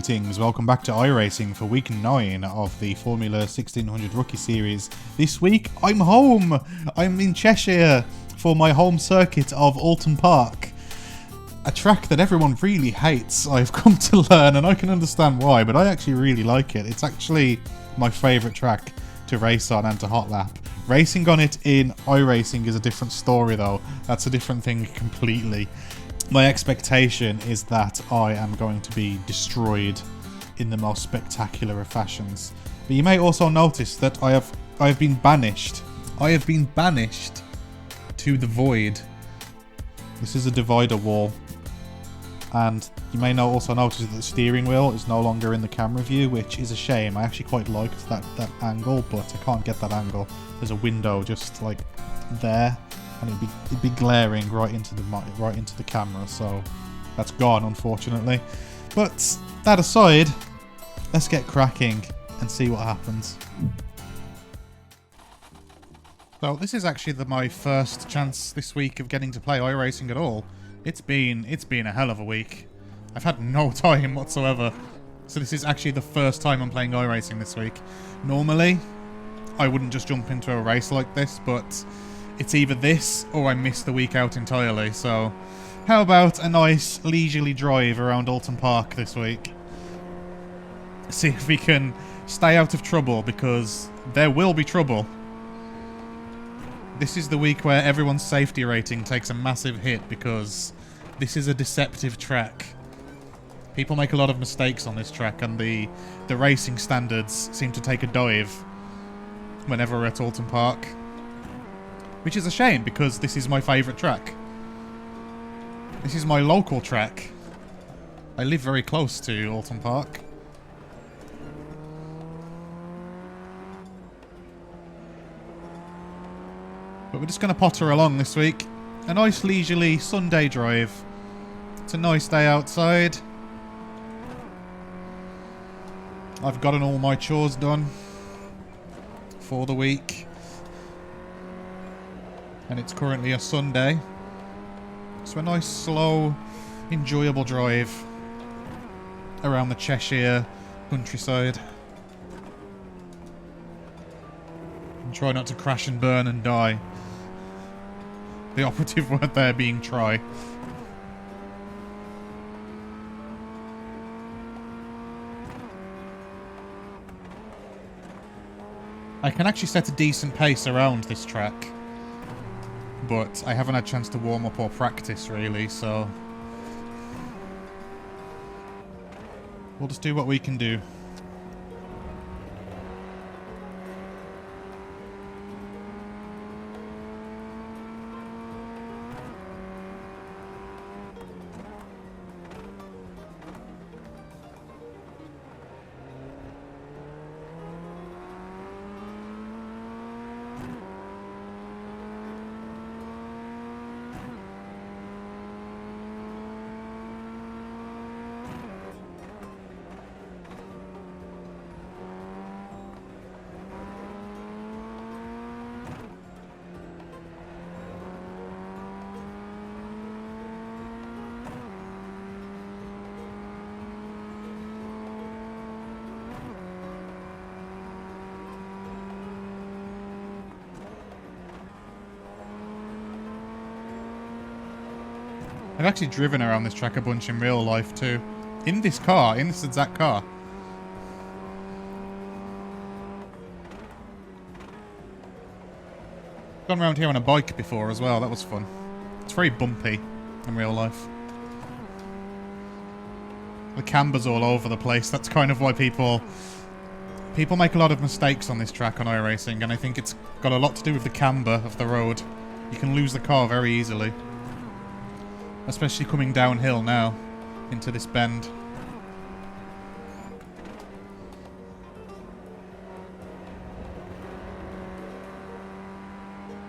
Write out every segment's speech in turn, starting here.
Greetings, welcome back to iRacing for week 9 of the Formula 1600 Rookie Series. This week, I'm home! I'm in Cheshire for my home circuit of Oulton Park. A track that everyone really hates, I've come to learn, and I can understand why, but I actually really like it. It's actually my favourite track to race on and to hot lap. Racing on it in iRacing is a different story though. That's a different thing completely. My expectation is that I am going to be destroyed in the most spectacular of fashions. But you may also notice that I have been banished. I have been banished to the void. This is a divider wall. And you may also notice that the steering wheel is no longer in the camera view, which is a shame. I actually quite liked that angle, but I can't get that angle. There's a window just like there. And it'd be glaring right into the camera, so that's gone, unfortunately. But that aside, let's get cracking and see what happens. So this is actually my first chance this week of getting to play iRacing at all. It's been a hell of a week. I've had no time whatsoever. So this is actually the first time I'm playing iRacing this week. Normally, I wouldn't just jump into a race like this, but it's either this or I miss the week out entirely, so how about a nice leisurely drive around Oulton Park this week? See if we can stay out of trouble, because there will be trouble. This is the week where everyone's safety rating takes a massive hit, because this is a deceptive track. People make a lot of mistakes on this track, and the racing standards seem to take a dive whenever we're at Oulton Park. Which is a shame, because this is my favourite track. This is my local track. I live very close to Oulton Park. But we're just going to potter along this week. A nice leisurely Sunday drive. It's a nice day outside. I've gotten all my chores done for the week. And it's currently a Sunday. So a nice, slow, enjoyable drive around the Cheshire countryside. And try not to crash and burn and die. The operative word there being try. I can actually set a decent pace around this track. But I haven't had a chance to warm up or practice, really, so we'll just do what we can do. I've actually driven around this track a bunch in real life too. In this car, in this exact car. Gone around here on a bike before as well, that was fun. It's very bumpy in real life. The camber's all over the place, that's kind of why people make a lot of mistakes on this track on iRacing, and I think it's got a lot to do with the camber of the road. You can lose the car very easily. Especially coming downhill now into this bend.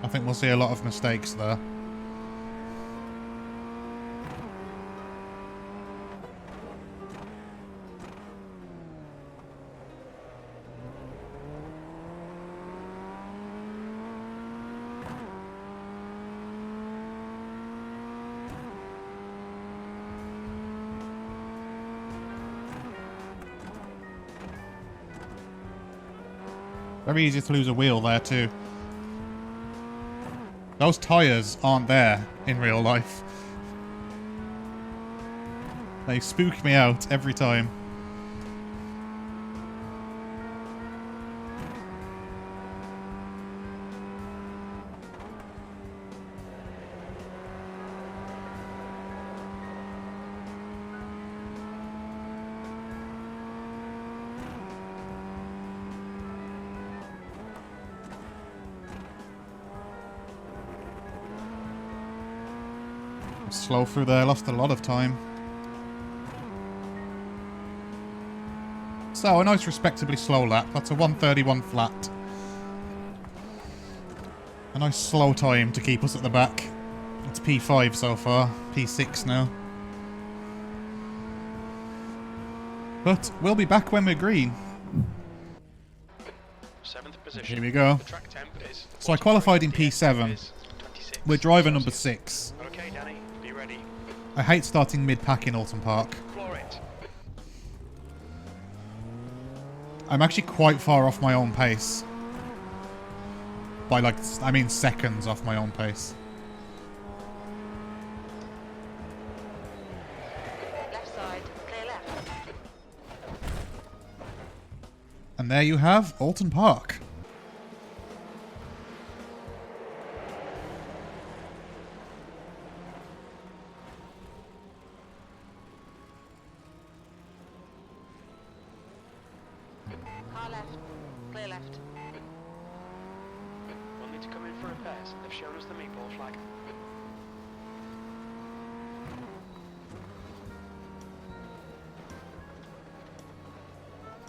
I think we'll see a lot of mistakes there. Very easy to lose a wheel there too. Those tyres aren't there in real life. They spook me out every time. Slow through there, lost a lot of time. So, a nice respectably slow lap. That's a 1:31 flat. A nice slow time to keep us at the back. It's P5 so far, P6 now. But we'll be back when we're green. 7th position. Here we go. The track temp is So I qualified in P7. We're driver number 6. Okay, Danny, be ready. I hate starting mid-pack in Oulton Park. Floor it. I'm actually quite far off my own pace. By like, I mean seconds off my own pace. Left side, clear left. And there you have Oulton Park. Car left, clear left. We'll need to come in for repairs. They've shown us the meatball flag.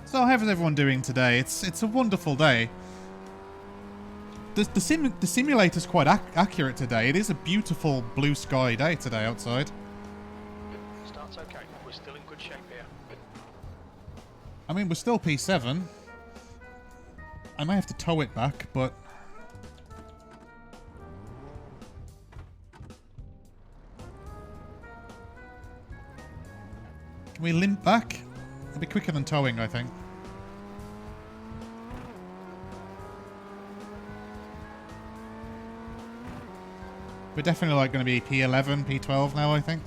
So how's everyone doing today? It's a wonderful day. The simulator's quite accurate today. It is a beautiful blue sky day today outside. Start's okay. We're still in good shape here. I mean, we're still P7. I may have to tow it back, but... Can we limp back? It'll be quicker than towing, I think. We're definitely like going to be P11, P12 now, I think.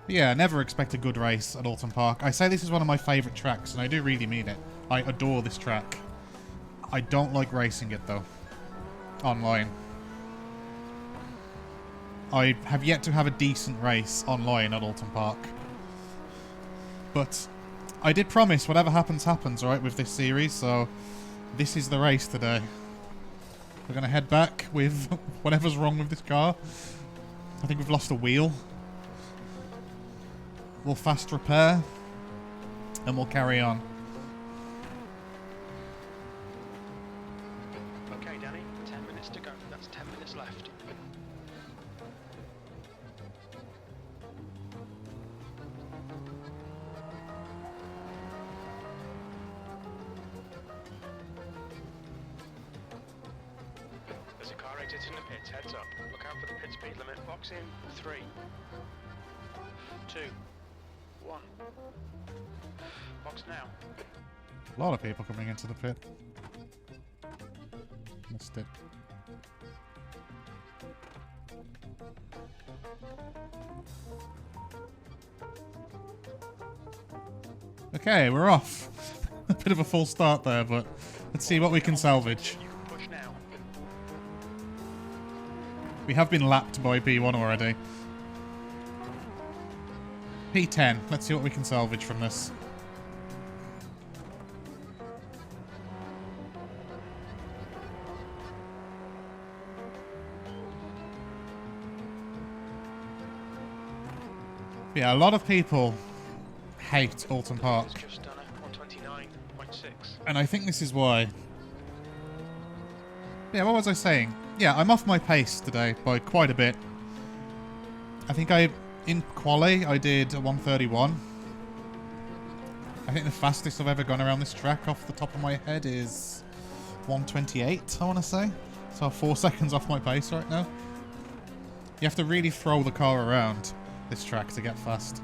But yeah, never expect a good race at Oulton Park. I say this is one of my favourite tracks, and I do really mean it. I adore this track. I don't like racing it, though. Online. I have yet to have a decent race online at Oulton Park. But I did promise whatever happens, happens, right, with this series, so this is the race today. We're going to head back with whatever's wrong with this car. I think we've lost a wheel. We'll fast repair, and we'll carry on. Okay, Danny, 10 minutes to go. That's 10 minutes left. There's a car exiting the pits. Heads up. Look out for the pit speed limit. Box in. 3, 2, 1. Box now. A lot of people coming into the pit. Missed it. Okay, we're off. A bit of a full start there, but let's see what we can salvage. You can push now. We have been lapped by P1 already. P10. Let's see what we can salvage from this. Yeah, a lot of people hate Oulton Park. It's just done a 129.6. And I think this is why. Yeah, what was I saying? Yeah, I'm off my pace today by quite a bit. I think in quali, I did a 131. I think the fastest I've ever gone around this track off the top of my head is 128, I want to say. So 4 seconds off my pace right now. You have to really throw the car around this track to get fast.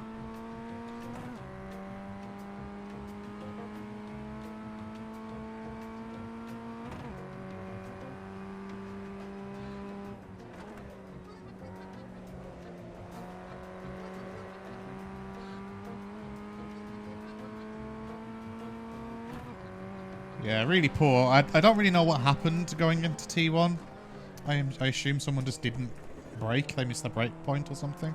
Yeah, really poor. I don't really know what happened going into T1. I assume someone just didn't brake. They missed the brake point or something.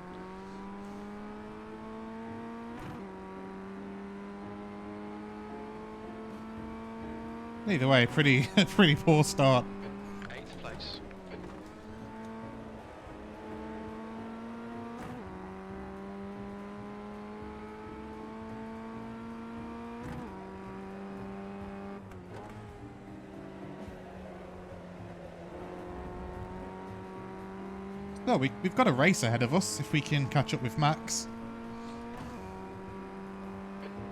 Either way, pretty poor start. 8th place. No, we've got a race ahead of us if we can catch up with Max.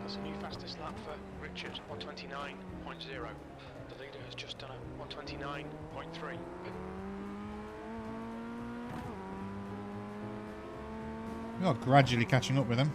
That's a new fastest lap for Richard, 129.0. The leader has just done a 129.3. We are gradually catching up with him.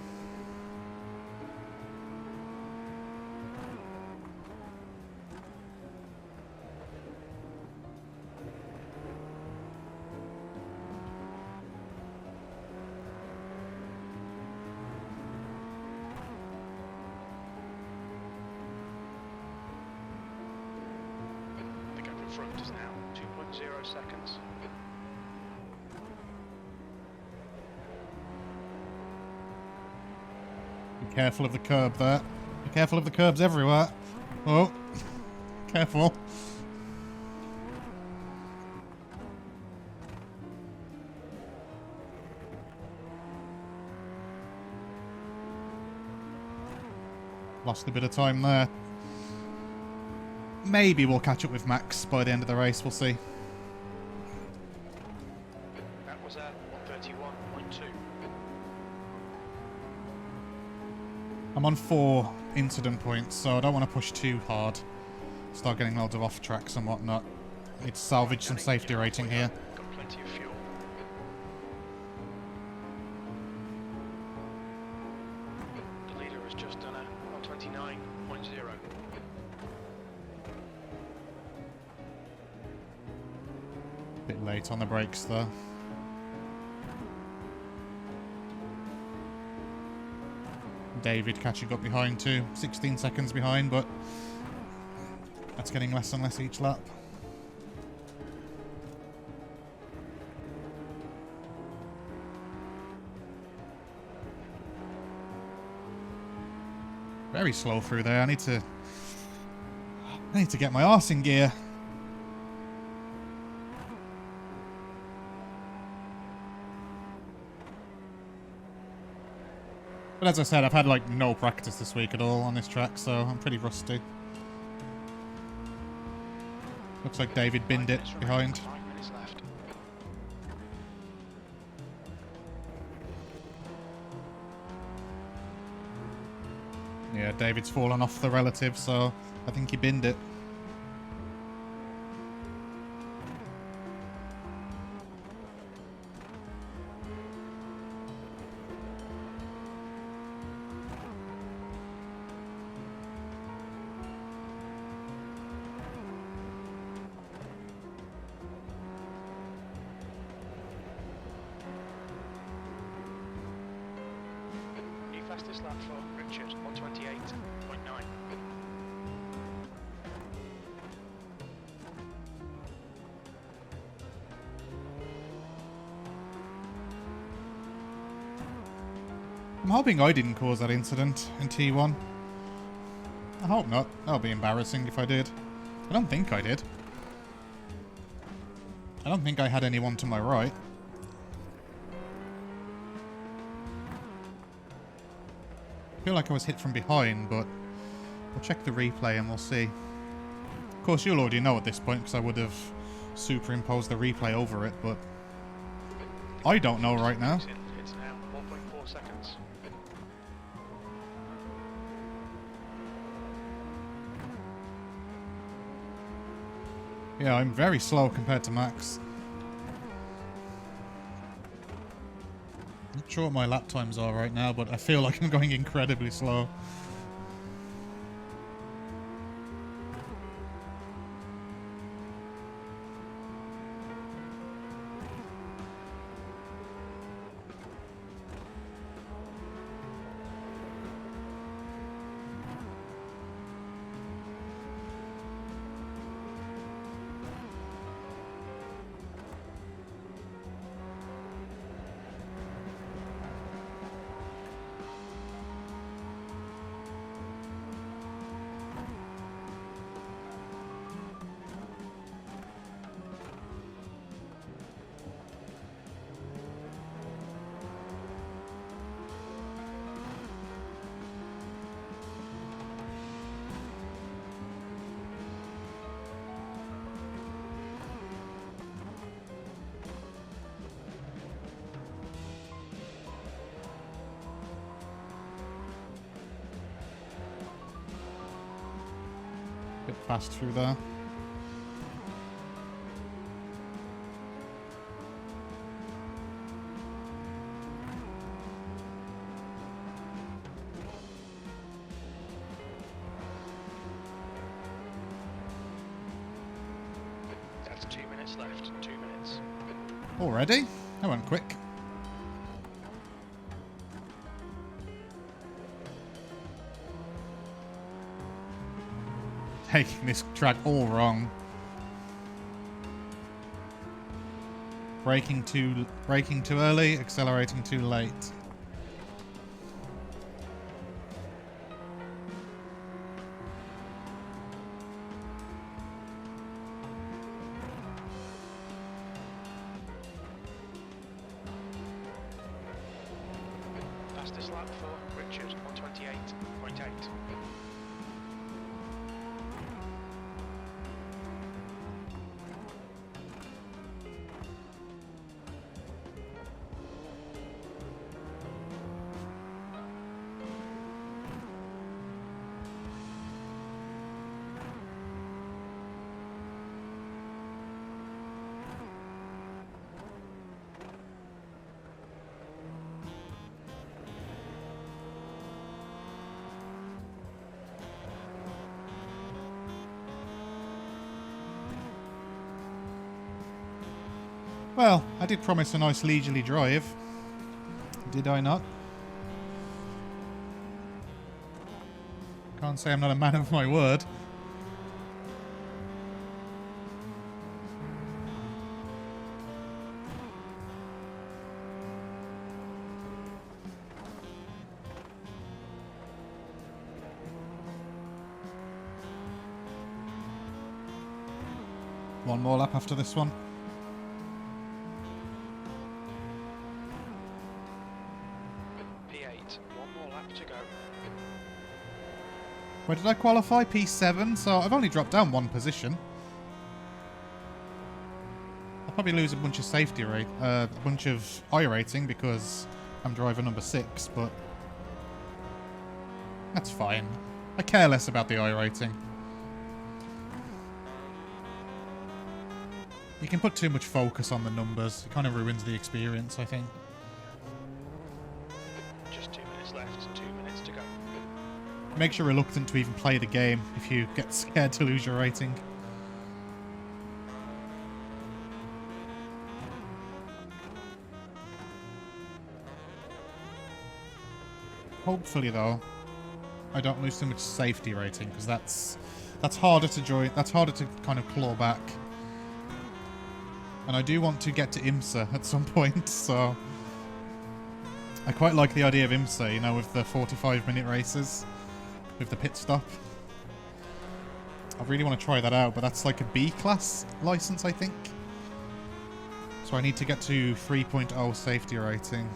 The gap in front is now 2.0 seconds. Be careful of the curb there. Be careful of the curbs everywhere. Oh, careful. Lost a bit of time there. Maybe we'll catch up with Max by the end of the race. We'll see. That was a 131.2. I'm on 4 incident points, so I don't want to push too hard. Start getting loads of off tracks and whatnot. Need to salvage some safety rating here. Got plenty of fuel. The leader has just done a 129.0. Bit late on the brakes there. David catching up behind too. 16 seconds behind, but that's getting less and less each lap. Very slow through there. I need to get my arse in gear. But as I said, I've had like no practice this week at all on this track, so I'm pretty rusty. Looks like David binned it behind. 5 minutes left. Yeah, David's fallen off the relative, so I think he binned it. New fastest lap for Richard, 128.9. I'm hoping I didn't cause that incident in T1. I hope not. That would be embarrassing if I did. I don't think I did. I don't think I had anyone to my right. I feel like I was hit from behind, but we'll check the replay and we'll see. Of course, you'll already know at this point because I would have superimposed the replay over it, but I don't know right now. It's now 1.4 seconds. Yeah, I'm very slow compared to Max. Not sure what my lap times are right now, but I feel like I'm going incredibly slow. fast through there. That's 2 minutes left. 2 minutes. Already? That went quick. Taking this track all wrong. Braking too early, accelerating too late. Fastest lap for Richard, 128.8. Well, I did promise a nice leisurely drive. Did I not? Can't say I'm not a man of my word. One more lap after this one. P8, one more lap to go. Where did I qualify? P7, so I've only dropped down one position. I'll probably lose a bunch of safety rate, a bunch of I rating because I'm driver number 6, but that's fine. I care less about the I rating. You can put too much focus on the numbers. It kind of ruins the experience, I think. Just 2 minutes left, 2 minutes to go. Makes you reluctant to even play the game if you get scared to lose your rating. Hopefully, though, I don't lose too much safety rating because that's harder to join. That's harder to kind of claw back. And I do want to get to IMSA at some point, so I quite like the idea of IMSA, you know, with the 45-minute races, with the pit stop. I really want to try that out, but that's like a B-class license, I think. So I need to get to 3.0 safety rating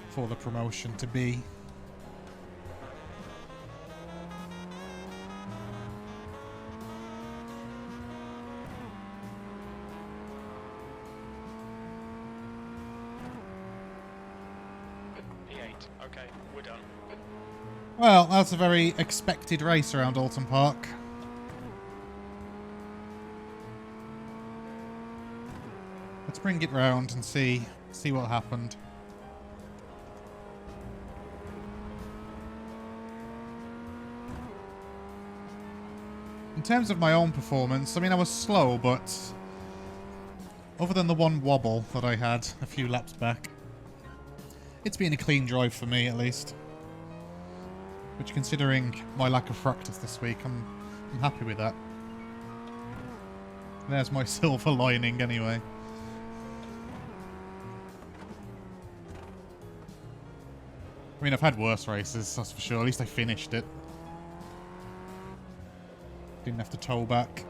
for the promotion to B. P8, okay, we're done. Well, that's a very expected race around Oulton Park. Let's bring it round and see what happened. In terms of my own performance, I mean, I was slow, but other than the one wobble that I had a few laps back, it's been a clean drive for me, at least. Which, considering my lack of practice this week, I'm happy with that. There's my silver lining, anyway. I mean, I've had worse races, that's for sure. At least I finished it. Didn't have to tow back.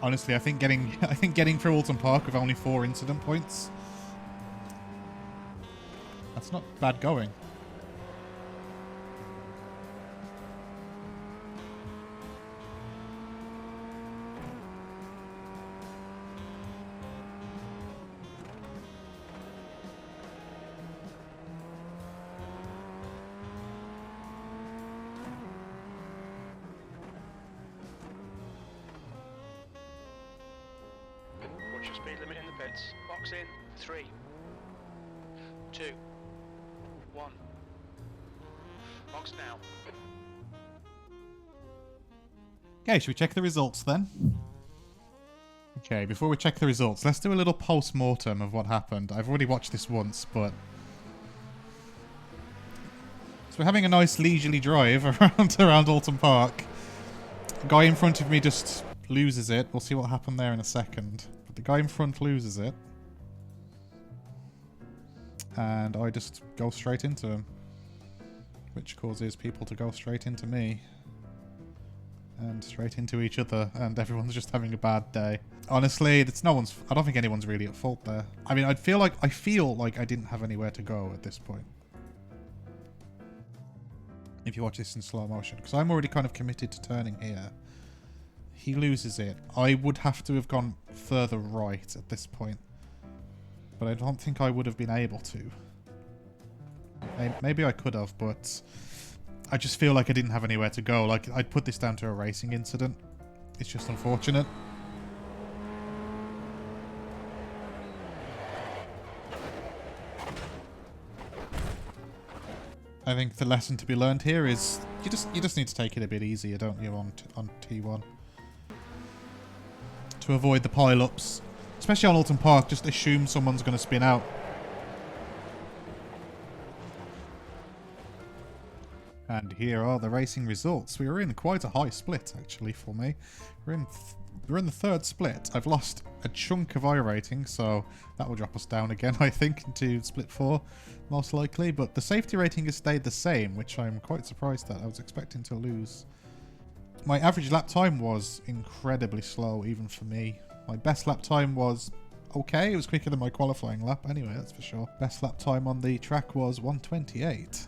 Honestly, I think getting through Oulton Park with only 4 incident points, that's not bad going. pits. Box in 3, 2, 1. Box now. Okay, should we check the results then? Okay, before we check the results, let's do a little post-mortem of what happened. I've already watched this once, but... So we're having a nice leisurely drive around Oulton Park. The guy in front of me just loses it. We'll see what happened there in a second. But the guy in front loses it. And I just go straight into him. Which causes people to go straight into me. And straight into each other, and everyone's just having a bad day. Honestly, it's no one's. I don't think anyone's really at fault there. I mean, I feel like I didn't have anywhere to go at this point. If you watch this in slow motion, because I'm already kind of committed to turning here. He loses it. I would have to have gone further right at this point, but I don't think I would have been able to. Maybe I could have, but. I just feel like I didn't have anywhere to go. Like, I'd put this down to a racing incident. It's just unfortunate. I think the lesson to be learned here is you just need to take it a bit easier, don't you, on T1. To avoid the pile-ups. Especially on Oulton Park, just assume someone's going to spin out. And here are the racing results. We were in quite a high split, actually, for me. We're in the third split. I've lost a chunk of iRating, so that will drop us down again, I think, into split 4, most likely. But the safety rating has stayed the same, which I'm quite surprised at. I was expecting to lose. My average lap time was incredibly slow, even for me. My best lap time was okay. It was quicker than my qualifying lap, anyway, that's for sure. Best lap time on the track was 1:28.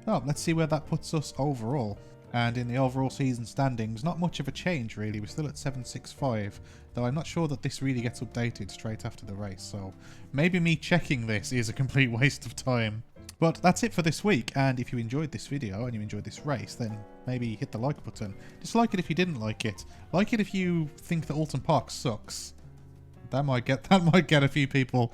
Oh, let's see where that puts us overall. And in the overall season standings, not much of a change really. We're still at 765, though I'm not sure that this really gets updated straight after the race, so maybe me checking this is a complete waste of time. But that's it for this week, and if you enjoyed this video and you enjoyed this race, then maybe hit the like button. Dislike it if you didn't like it. Like it if you think that Oulton Park sucks. That might get a few people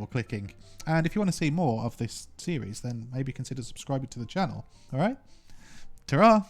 clicking. And if you want to see more of this series, then maybe consider subscribing to the channel. All right? Ta-ra!